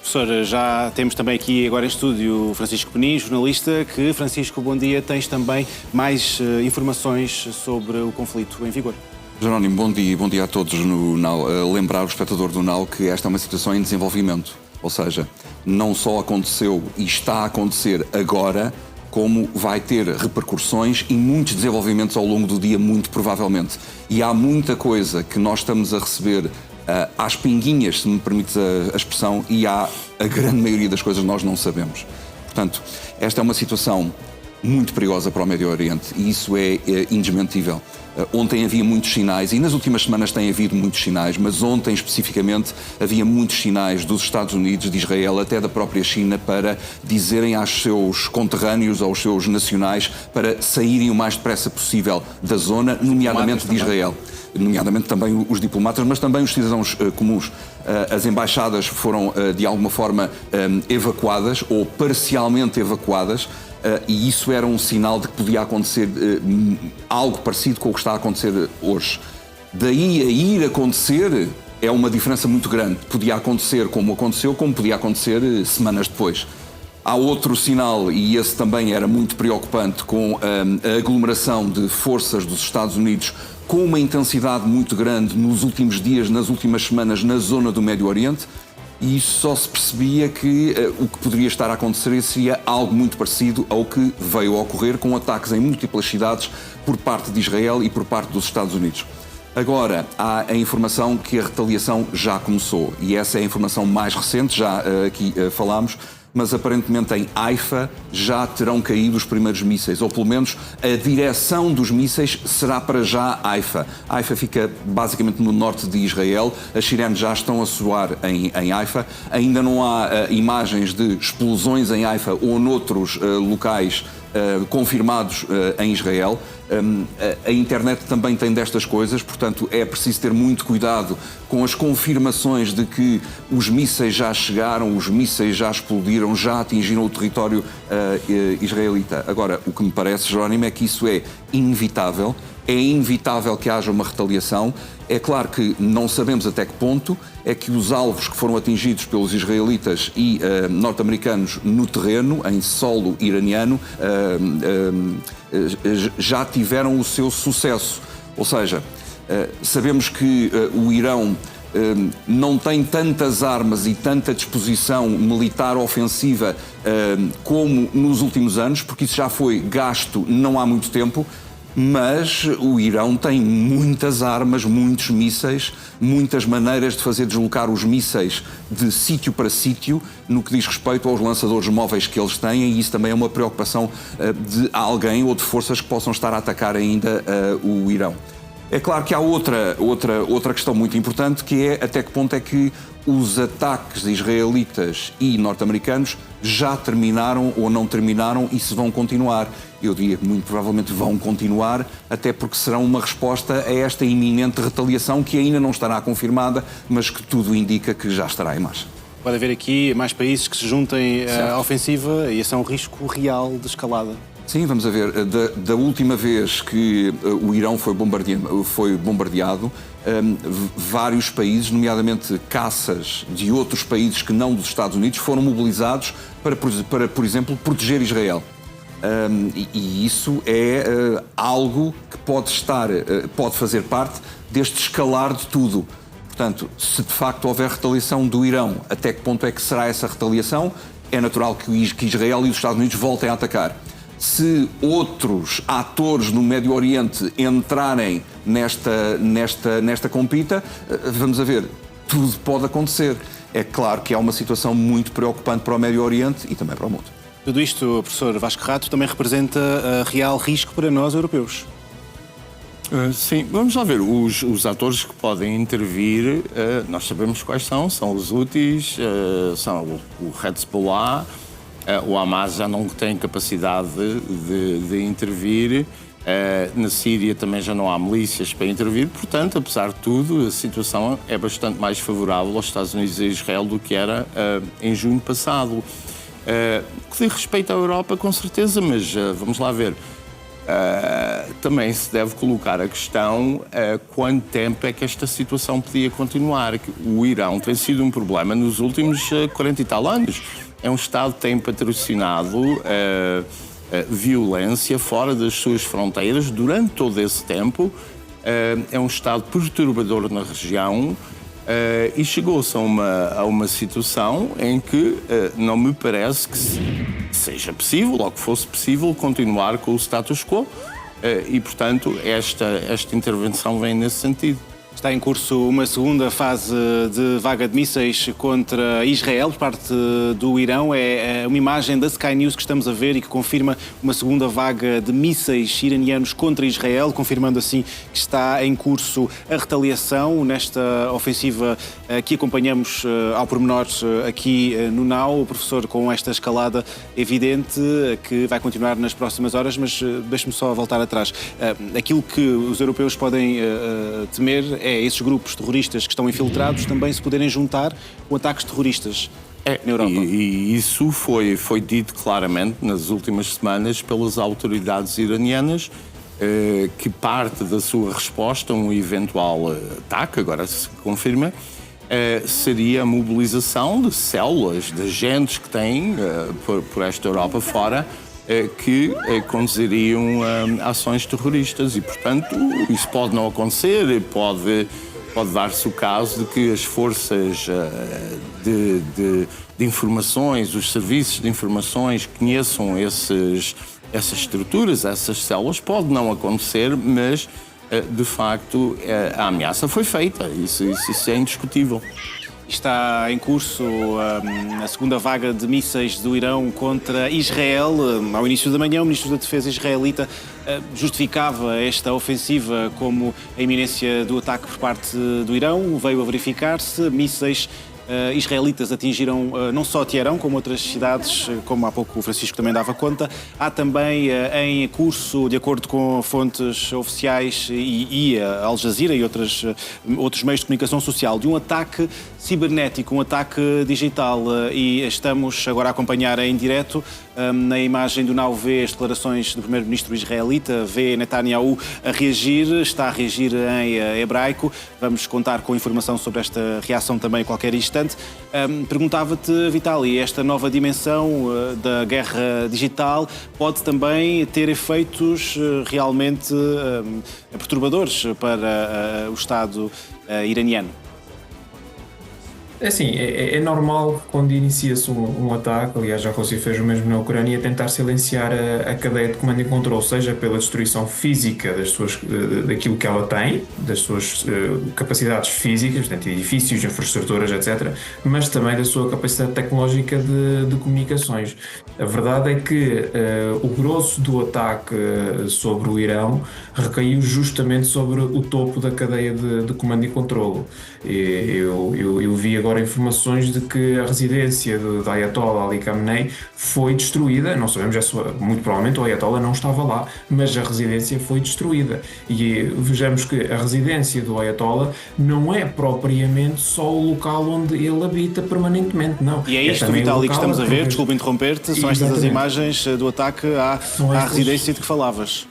Professor, já temos também aqui agora em estúdio o Francisco Penin, jornalista, que, Francisco, bom dia, tens também mais informações sobre o conflito em vigor. Jerónimo, bom dia a todos no NAU. Lembrar o espectador do NAU que esta é uma situação em desenvolvimento, ou seja, não só aconteceu e está a acontecer agora, como vai ter repercussões e muitos desenvolvimentos ao longo do dia, muito provavelmente. E há muita coisa que nós estamos a receber às pinguinhas, se me permites a expressão, e a grande maioria das coisas nós não sabemos. Portanto, esta é uma situação muito perigosa para o Médio Oriente e isso é indesmentível. Ontem havia muitos sinais, e nas últimas semanas tem havido muitos sinais, mas ontem especificamente havia muitos sinais dos Estados Unidos, de Israel, até da própria China, para dizerem aos seus conterrâneos, aos seus nacionais, para saírem o mais depressa possível da zona, nomeadamente de Israel. Nomeadamente também os diplomatas, mas também os cidadãos comuns. As embaixadas foram, de alguma forma, evacuadas ou parcialmente evacuadas, e isso era um sinal de que podia acontecer algo parecido com o que está a acontecer hoje. Daí a ir acontecer é uma diferença muito grande. Podia acontecer como aconteceu, como podia acontecer semanas depois. Há outro sinal, e esse também era muito preocupante, com a aglomeração de forças dos Estados Unidos com uma intensidade muito grande nos últimos dias, nas últimas semanas, na zona do Médio Oriente, e isso só se percebia que o que poderia estar a acontecer seria algo muito parecido ao que veio a ocorrer, com ataques em múltiplas cidades por parte de Israel e por parte dos Estados Unidos. Agora, há a informação que a retaliação já começou, e essa é a informação mais recente, já aqui falámos, mas aparentemente em Haifa já terão caído os primeiros mísseis, ou pelo menos a direção dos mísseis será para já Haifa. Haifa fica basicamente no norte de Israel, as sirenes já estão a soar em Haifa, ainda não há imagens de explosões em Haifa ou noutros locais confirmados em Israel. A internet também tem destas coisas, portanto é preciso ter muito cuidado com as confirmações de que os mísseis já chegaram, os mísseis já explodiram, já atingiram o território israelita. Agora, o que me parece, Jerónimo, é que isso é inevitável. É inevitável que haja uma retaliação. É claro que não sabemos até que ponto é que os alvos que foram atingidos pelos israelitas e norte-americanos no terreno, em solo iraniano, já tiveram o seu sucesso. Ou seja, sabemos que o Irão não tem tantas armas e tanta disposição militar ofensiva como nos últimos anos, porque isso já foi gasto não há muito tempo. Mas o Irão tem muitas armas, muitos mísseis, muitas maneiras de fazer deslocar os mísseis de sítio para sítio no que diz respeito aos lançadores móveis que eles têm, e isso também é uma preocupação de alguém ou de forças que possam estar a atacar ainda o Irão. É claro que há outra questão muito importante, que é até que ponto é que os ataques israelitas e norte-americanos já terminaram ou não terminaram e se vão continuar. Eu diria que muito provavelmente vão continuar, até porque serão uma resposta a esta iminente retaliação que ainda não estará confirmada, mas que tudo indica que já estará em marcha. Pode haver aqui mais países que se juntem à ofensiva e esse é um risco real de escalada. Sim, vamos a ver. Da última vez que o Irão foi bombardeado, vários países, nomeadamente caças de outros países que não dos Estados Unidos, foram mobilizados para por exemplo, proteger Israel. E isso é algo que pode fazer parte deste escalar de tudo. Portanto, se de facto houver retaliação do Irão, até que ponto é que será essa retaliação? É natural que Israel e os Estados Unidos voltem a atacar. Se outros atores no Médio Oriente entrarem nesta compita, vamos a ver, tudo pode acontecer. É claro que há uma situação muito preocupante para o Médio Oriente e também para o mundo. Tudo isto, professor Vasco Rato, também representa real risco para nós, europeus. Sim, vamos lá ver. Os atores que podem intervir, nós sabemos quais são os Houthis, são o Hezbollah. O Hamas já não tem capacidade de intervir. Na Síria também já não há milícias para intervir. Portanto, apesar de tudo, a situação é bastante mais favorável aos Estados Unidos e a Israel do que era em junho passado. Que diz respeito à Europa, com certeza, mas vamos lá ver. também se deve colocar a questão quanto tempo é que esta situação podia continuar. O Irão tem sido um problema nos últimos 40 e tal anos. É um Estado que tem patrocinado violência fora das suas fronteiras durante todo esse tempo. É um Estado perturbador na região e chegou-se a uma situação em que não me parece que seja possível, ou que fosse possível, continuar com o status quo e, portanto, esta intervenção vem nesse sentido. Está em curso uma segunda fase de vaga de mísseis contra Israel por parte do Irão. É uma imagem da Sky News que estamos a ver e que confirma uma segunda vaga de mísseis iranianos contra Israel, confirmando assim que está em curso a retaliação nesta ofensiva que acompanhamos ao pormenor aqui no NAU. O professor, com esta escalada evidente que vai continuar nas próximas horas, mas deixe-me só voltar atrás. Aquilo que os europeus podem temer é esses grupos terroristas que estão infiltrados também se poderem juntar com ataques terroristas na Europa. E isso foi dito claramente nas últimas semanas pelas autoridades iranianas, que parte da sua resposta a um eventual ataque, agora se confirma, seria a mobilização de células, de agentes que têm por esta Europa fora, que conduziriam ações terroristas e, portanto, isso pode não acontecer, pode dar-se o caso de que as forças de informações, os serviços de informações conheçam essas estruturas, essas células. Pode não acontecer, mas, de facto, a ameaça foi feita, isso é indiscutível. Está em curso a segunda vaga de mísseis do Irão contra Israel. Ao início da manhã, o Ministro da Defesa israelita justificava esta ofensiva como a iminência do ataque por parte do Irão. Veio a verificar-se. Mísseis israelitas atingiram não só Teherão, como outras cidades, como há pouco o Francisco também dava conta. Há também em curso, de acordo com fontes oficiais e a Al Jazeera e outros meios de comunicação social, de um ataque cibernético, um ataque digital, e estamos agora a acompanhar em direto. Na imagem do NAU vê as declarações do primeiro-ministro israelita, vê Netanyahu a reagir, está a reagir em hebraico. Vamos contar com informação sobre esta reação também a qualquer instante. Perguntava-te, Vitaly, esta nova dimensão da guerra digital pode também ter efeitos realmente perturbadores para o Estado iraniano? Assim, é normal quando inicia-se um ataque, aliás já a Rússia fez o mesmo na Ucrânia, tentar silenciar a cadeia de comando e controle, seja pela destruição física daquilo que ela tem, das suas capacidades físicas, portanto, edifícios, infraestruturas, etc., mas também da sua capacidade tecnológica de comunicações. A verdade é que o grosso do ataque sobre o Irão recaiu justamente sobre o topo da cadeia de comando e controle. Eu vi agora informações de que a residência da Ayatollah Ali Khamenei foi destruída. Não sabemos, muito provavelmente o Ayatollah não estava lá, mas a residência foi destruída. E vejamos que a residência do Ayatollah não é propriamente só o local onde ele habita permanentemente, não. E é isto, Vitaly, que estamos a ver, desculpa interromper-te, são estas as imagens do ataque à residência de que falavas.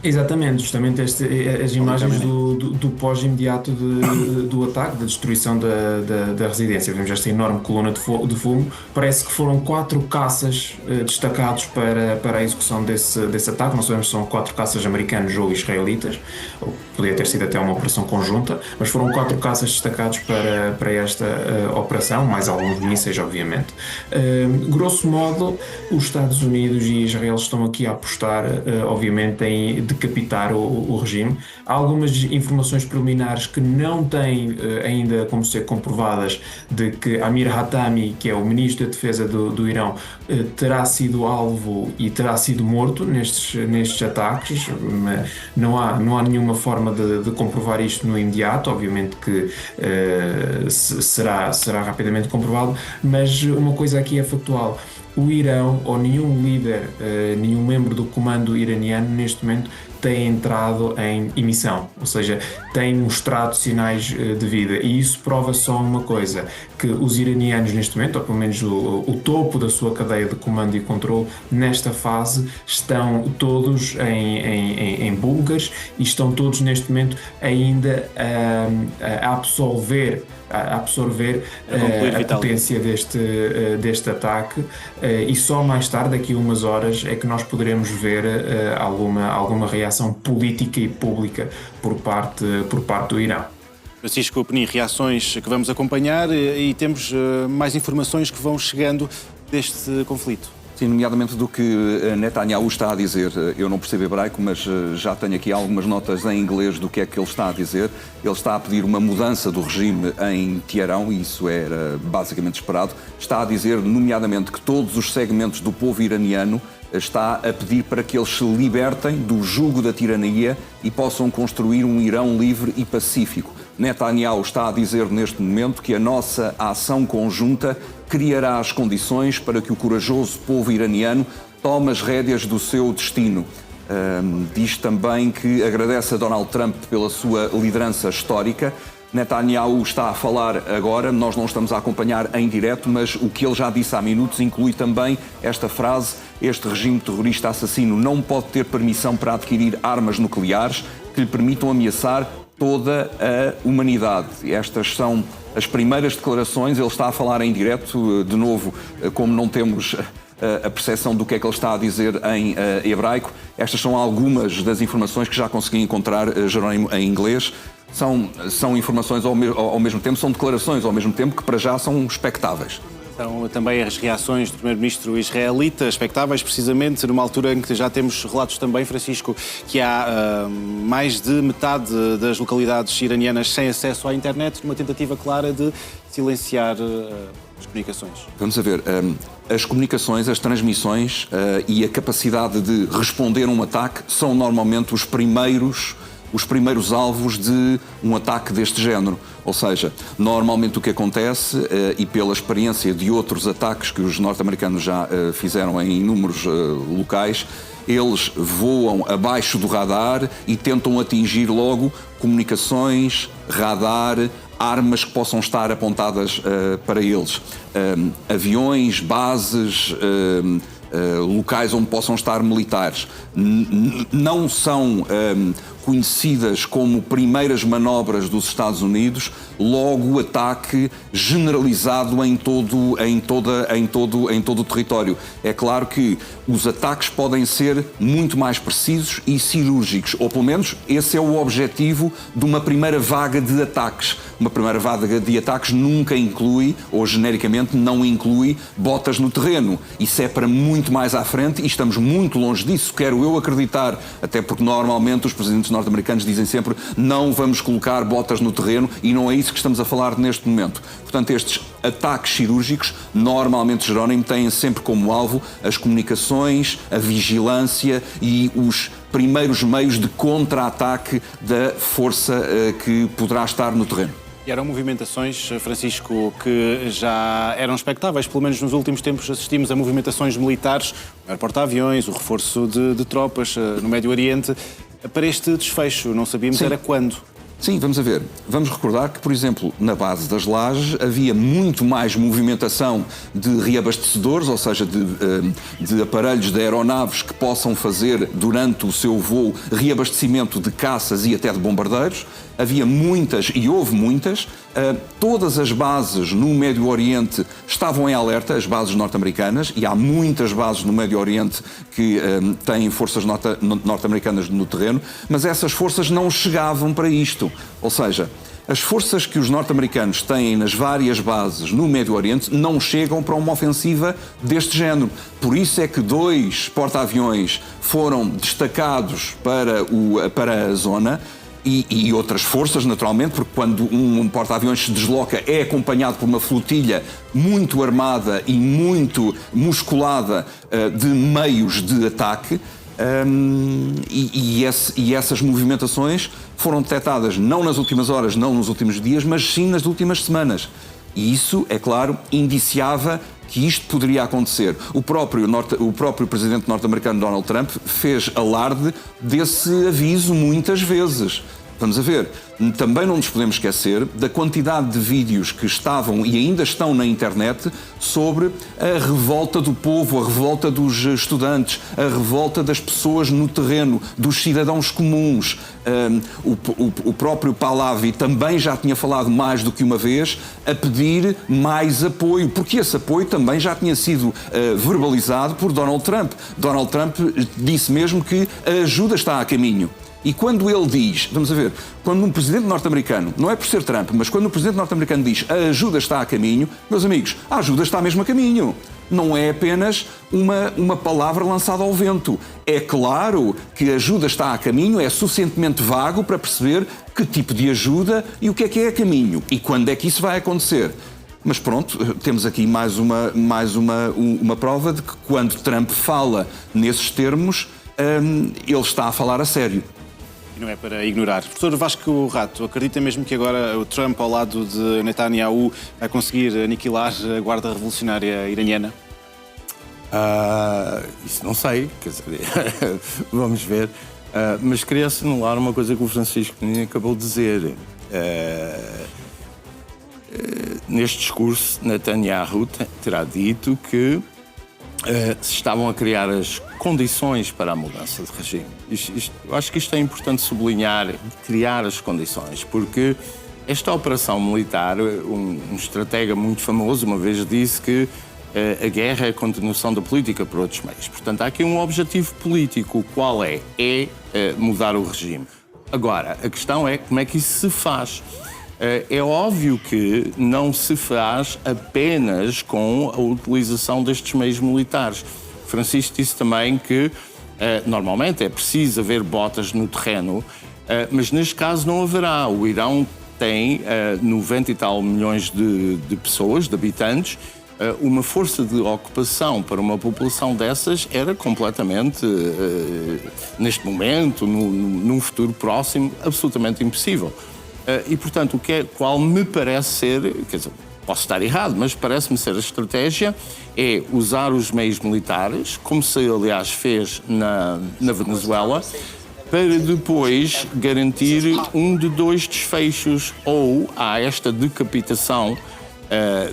Exatamente, justamente as imagens do pós-imediato do ataque, da destruição da residência. Vemos esta enorme coluna de fumo. Parece que foram 4 caças destacados para a execução desse ataque. Não sabemos se são 4 caças americanos ou israelitas, ou podia ter sido até uma operação conjunta, mas foram 4 caças destacados para esta operação, mais alguns mísseis, obviamente. Grosso modo, os Estados Unidos e Israel estão aqui a apostar, obviamente, em decapitar o regime. Há algumas informações preliminares que não têm ainda como ser comprovadas, de que Amir Hatami, que é o ministro da Defesa do Irão, terá sido alvo e terá sido morto nestes ataques. Não há nenhuma forma de comprovar isto no imediato. Obviamente que será rapidamente comprovado, mas uma coisa aqui é factual. O Irão, ou nenhum líder, nenhum membro do comando iraniano neste momento têm entrado em emissão, ou seja, têm mostrado sinais de vida. E isso prova só uma coisa, que os iranianos neste momento, ou pelo menos o topo da sua cadeia de comando e controle, nesta fase estão todos em bunkers e estão todos neste momento ainda a absorver a potência deste ataque, e só mais tarde, daqui a umas horas, é que nós poderemos ver alguma reação política e pública por parte do Irão. Francisco Penin, reações que vamos acompanhar, e temos mais informações que vão chegando deste conflito. Sim, nomeadamente do que Netanyahu está a dizer. Eu não percebo hebraico, mas já tenho aqui algumas notas em inglês do que é que ele está a dizer. Ele está a pedir uma mudança do regime em Teherão, e isso era basicamente esperado. Está a dizer, nomeadamente, que todos os segmentos do povo iraniano está a pedir para que eles se libertem do jugo da tirania e possam construir um Irão livre e pacífico. Netanyahu está a dizer neste momento que a nossa ação conjunta criará as condições para que o corajoso povo iraniano tome as rédeas do seu destino. Diz também que agradece a Donald Trump pela sua liderança histórica. Netanyahu está a falar agora, nós não estamos a acompanhar em direto, mas o que ele já disse há minutos inclui também esta frase: este regime terrorista assassino não pode ter permissão para adquirir armas nucleares que lhe permitam ameaçar toda a humanidade. Estas são as primeiras declarações. Ele está a falar em direto, de novo, como não temos a percepção do que é que ele está a dizer em hebraico. Estas são algumas das informações que já consegui encontrar, Jerónimo, em inglês. São informações ao mesmo tempo, são declarações ao mesmo tempo, que para já são expectáveis. São também as reações do primeiro-ministro israelita, expectáveis precisamente numa altura em que já temos relatos também, Francisco, que há mais de metade das localidades iranianas sem acesso à internet, numa tentativa clara de silenciar as comunicações. Vamos a ver, as comunicações, as transmissões e a capacidade de responder a um ataque são normalmente os primeiros alvos de um ataque deste género. Ou seja, normalmente o que acontece, e pela experiência de outros ataques que os norte-americanos já fizeram em inúmeros locais, eles voam abaixo do radar e tentam atingir logo comunicações, radar, armas que possam estar apontadas para eles. Aviões, bases, locais onde possam estar militares. Não são conhecidas como primeiras manobras dos Estados Unidos, logo o ataque generalizado em todo o território. É claro que os ataques podem ser muito mais precisos e cirúrgicos, ou pelo menos esse é o objetivo de uma primeira vaga de ataques. Uma primeira vaga de ataques nunca inclui, ou genericamente não inclui, botas no terreno. Isso é para muito mais à frente e estamos muito longe disso, quero eu acreditar, até porque normalmente os presidentes norte-americanos dizem sempre: não vamos colocar botas no terreno, e não é isso que estamos a falar neste momento. Portanto, estes ataques cirúrgicos, normalmente, Jerónimo, têm sempre como alvo as comunicações, a vigilância e os primeiros meios de contra-ataque da força que poderá estar no terreno. E eram movimentações, Francisco, que já eram expectáveis, pelo menos nos últimos tempos assistimos a movimentações militares, o maior porta-aviões, o reforço de tropas no Médio Oriente. Para este desfecho, não sabíamos era quando. Sim, vamos a ver. Vamos recordar que, por exemplo, na base das Lajes havia muito mais movimentação de reabastecedores, ou seja, de aparelhos de aeronaves que possam fazer durante o seu voo reabastecimento de caças e até de bombardeiros. Havia muitas, e houve muitas. Todas as bases no Médio Oriente estavam em alerta, as bases norte-americanas, e há muitas bases no Médio Oriente que têm forças norte-americanas no terreno, mas essas forças não chegavam para isto. Ou seja, as forças que os norte-americanos têm nas várias bases no Médio Oriente não chegam para uma ofensiva deste género. Por isso é que 2 porta-aviões foram destacados para a zona, e outras forças, naturalmente, porque quando um porta-aviões se desloca é acompanhado por uma flotilha muito armada e muito musculada de meios de ataque. E essas movimentações foram detectadas não nas últimas horas, não nos últimos dias, mas sim nas últimas semanas. E isso, é claro, indiciava que isto poderia acontecer. O próprio presidente norte-americano Donald Trump fez alarde desse aviso muitas vezes. Vamos a ver, também não nos podemos esquecer da quantidade de vídeos que estavam e ainda estão na internet sobre a revolta do povo, a revolta dos estudantes, a revolta das pessoas no terreno, dos cidadãos comuns. O próprio Pahlavi também já tinha falado mais do que uma vez a pedir mais apoio, porque esse apoio também já tinha sido verbalizado por Donald Trump. Donald Trump disse mesmo que a ajuda está a caminho. E quando ele diz, vamos a ver, quando um presidente norte-americano, não é por ser Trump, mas quando um presidente norte-americano diz a ajuda está a caminho, meus amigos, a ajuda está mesmo a caminho. Não é apenas uma palavra lançada ao vento. É claro que a ajuda está a caminho, é suficientemente vago para perceber que tipo de ajuda e o que é a caminho. E quando é que isso vai acontecer. Mas pronto, temos aqui mais uma prova de que quando Trump fala nesses termos, ele está a falar a sério. E não é para ignorar. Professor Vasco Rato, acredita mesmo que agora o Trump ao lado de Netanyahu vai conseguir aniquilar a Guarda Revolucionária iraniana? Isso não sei, quer dizer, vamos ver. Mas queria assinalar uma coisa que o Francisco acabou de dizer. Neste discurso, Netanyahu terá dito que se estavam a criar as condições para a mudança de regime. Eu acho que isto é importante sublinhar, criar as condições, porque esta operação militar, um estratega muito famoso uma vez disse que a guerra é a continuação da política por outros meios. Portanto, há aqui um objetivo político. Qual é? É mudar o regime. Agora, a questão é como é que isso se faz. É óbvio que não se faz apenas com a utilização destes meios militares. Francisco disse também que normalmente é preciso haver botas no terreno, mas neste caso não haverá. O Irão tem 90 e tal milhões de pessoas, de habitantes. Uma força de ocupação para uma população dessas era completamente, neste momento, num futuro próximo, absolutamente impossível. E, portanto, qual me parece ser, quer dizer, posso estar errado, mas parece-me ser a estratégia é usar os meios militares, como se, aliás, fez na Venezuela, para depois garantir um de dois desfechos. Ou há esta decapitação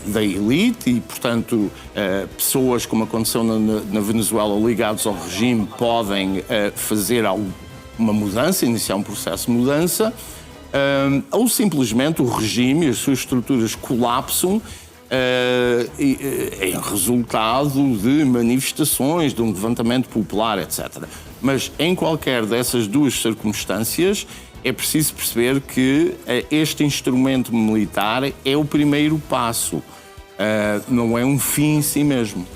da elite e, portanto, pessoas, como aconteceu na Venezuela, ligados ao regime, podem fazer uma mudança, iniciar um processo de mudança, ou simplesmente o regime e as suas estruturas colapsam em resultado de manifestações, de um levantamento popular, etc. Mas em qualquer dessas duas circunstâncias é preciso perceber que este instrumento militar é o primeiro passo, não é um fim em si mesmo.